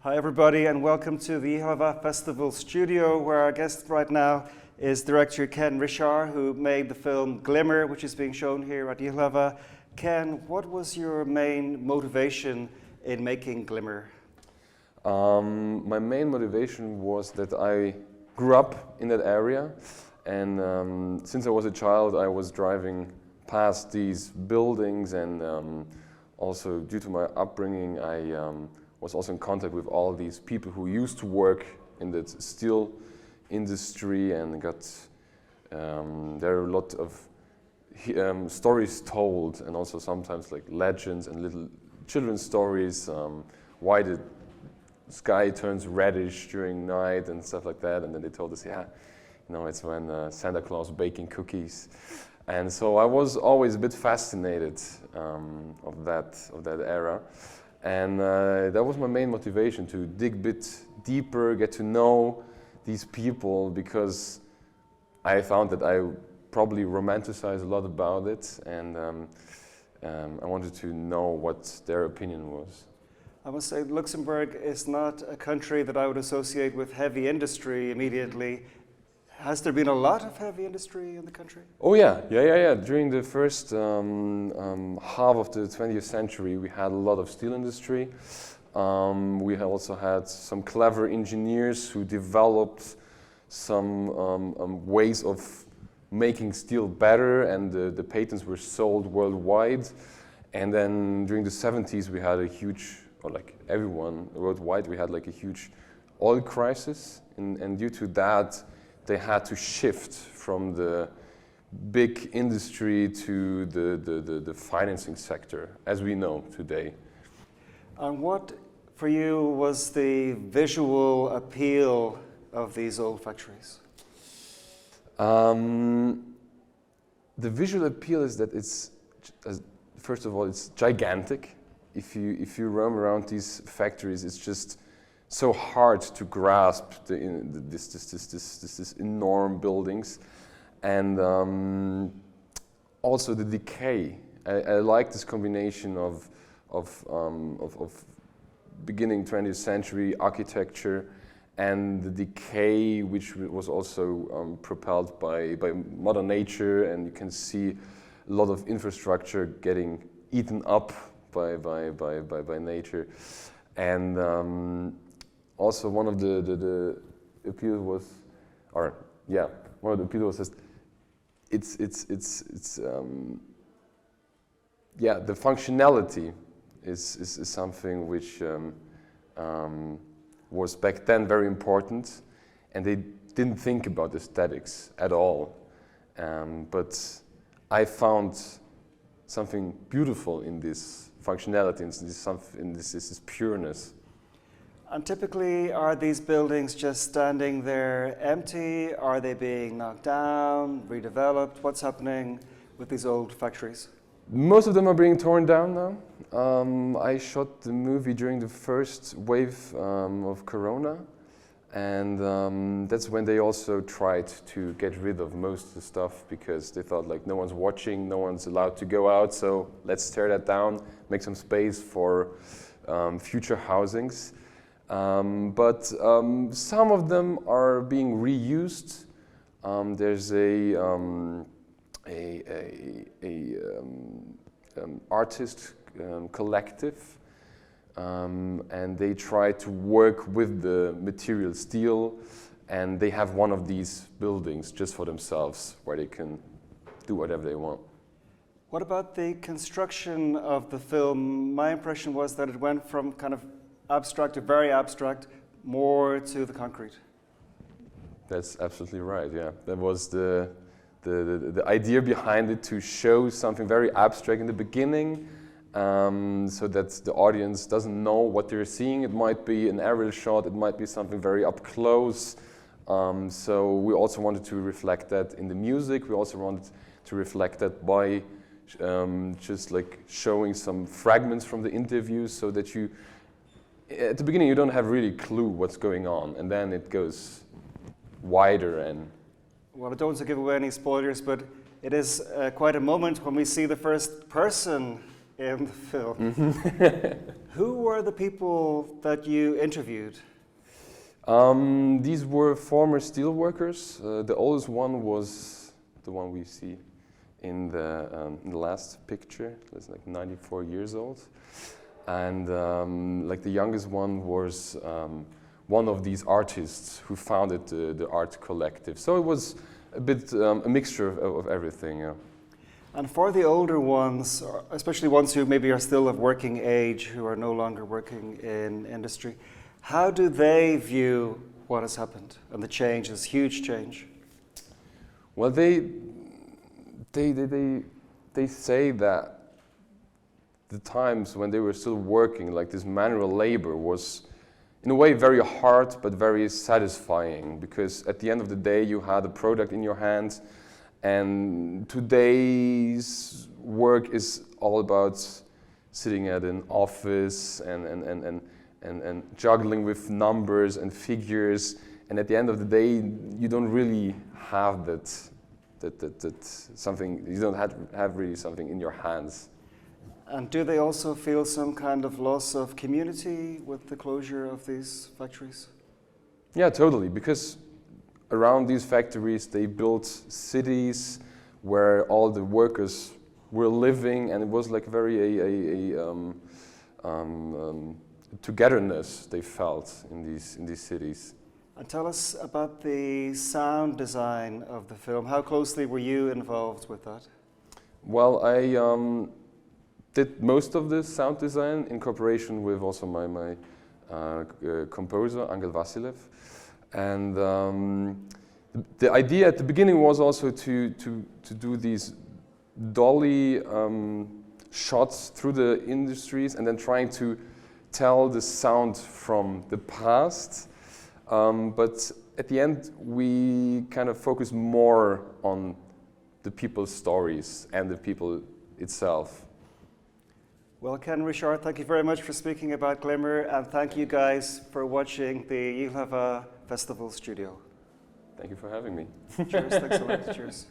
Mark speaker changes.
Speaker 1: Hi everybody and welcome to the Ji.hlava Festival studio, where our guest right now is director Ken Rischard, who made the film Glimmer, which is being shown here at Ji.hlava. Ken, what was your main motivation in making Glimmer?
Speaker 2: My main motivation was that I grew up in that area, and since I was a child I was driving past these buildings, and also due to my upbringing I was also in contact with all these people who used to work in the steel industry, and got there are a lot of stories told, and also sometimes like legends and little children's stories, why the sky turns reddish during night and stuff like that. And then they told us, yeah, you know, it's when Santa Claus baking cookies. And so I was always a bit fascinated of that era. And that was my main motivation, to dig a bit deeper, get to know these people, because I found that I probably romanticized a lot about it, and I wanted to know what their opinion was.
Speaker 1: I must say Luxembourg is not a country that I would associate with heavy industry immediately. Has there been a lot of heavy industry in the country?
Speaker 2: Oh yeah. During the first half of the 20th century, we had a lot of steel industry. We also had some clever engineers who developed some ways of making steel better, and the patents were sold worldwide. And then during the 70s, we had a huge, or like everyone worldwide, we had like a huge oil crisis, and due to that, they had to shift from the big industry to the financing sector, as we know today.
Speaker 1: And what, for you, was the visual appeal of these old factories?
Speaker 2: The visual appeal is that it's, first of all, it's gigantic. If you roam around these factories, it's just so hard to grasp this enormous buildings, and also the decay. I like this combination of beginning 20th century architecture and the decay, which was also propelled by Mother Nature, and you can see a lot of infrastructure getting eaten up by nature. And also one of the appeal was, one of the appeal was just the functionality is something which was back then very important, and they didn't think about aesthetics at all. But I found something beautiful in this functionality, in this pureness.
Speaker 1: And typically, are these buildings just standing there empty? Are they being knocked down, redeveloped? What's happening with these old factories?
Speaker 2: Most of them are being torn down now. I shot the movie during the first wave of Corona, and that's when they also tried to get rid of most of the stuff, because they thought like no one's watching, no one's allowed to go out, so let's tear that down, make some space for future housings. But some of them are being reused. There's artist collective, and they try to work with the material steel, and they have one of these buildings just for themselves, where they can do whatever they want.
Speaker 1: What about the construction of the film? My impression was that it went from kind of abstract to very abstract, more to the concrete.
Speaker 2: That's absolutely right, yeah. That was the idea behind it, to show something very abstract in the beginning, so that the audience doesn't know what they're seeing. It might be an aerial shot, it might be something very up close. So we also wanted to reflect that in the music. We also wanted to reflect that by just like showing some fragments from the interviews, so that you, at the beginning, you don't have really clue what's going on, and then it goes wider. And
Speaker 1: well, I don't want to give away any spoilers, but it is quite a moment when we see the first person in the film. Who were the people that you interviewed?
Speaker 2: These were former steel workers. The oldest one was the one we see in the last picture. It's like 94 years old. And like the youngest one was one of these artists who founded the art collective. So it was a bit a mixture of everything. Yeah.
Speaker 1: And for the older ones, especially ones who maybe are still of working age, who are no longer working in industry, how do they view what has happened and the change, this huge change?
Speaker 2: Well, they say that the times when they were still working, like this manual labor, was in a way very hard but very satisfying, because at the end of the day you had a product in your hands, and today's work is all about sitting at an office and juggling with numbers and figures, and at the end of the day you don't really have that something, you don't have really something in your hands.
Speaker 1: And do they also feel some kind of loss of community with the closure of these factories?
Speaker 2: Yeah, totally, because around these factories they built cities where all the workers were living, and it was like very togetherness they felt in these cities.
Speaker 1: And tell us about the sound design of the film. How closely were you involved with that?
Speaker 2: Well, I did most of the sound design in cooperation with also my composer, Angel Vasilev. And the idea at the beginning was also to do these dolly shots through the industries, and then trying to tell the sound from the past. But at the end, we kind of focus more on the people's stories and the people itself.
Speaker 1: Well, Ken, Rischard, thank you very much for speaking about Glimmer, and thank you guys for watching the Ji.hlava Festival Studio.
Speaker 2: Thank you for having me.
Speaker 1: Cheers, thanks a lot. Cheers.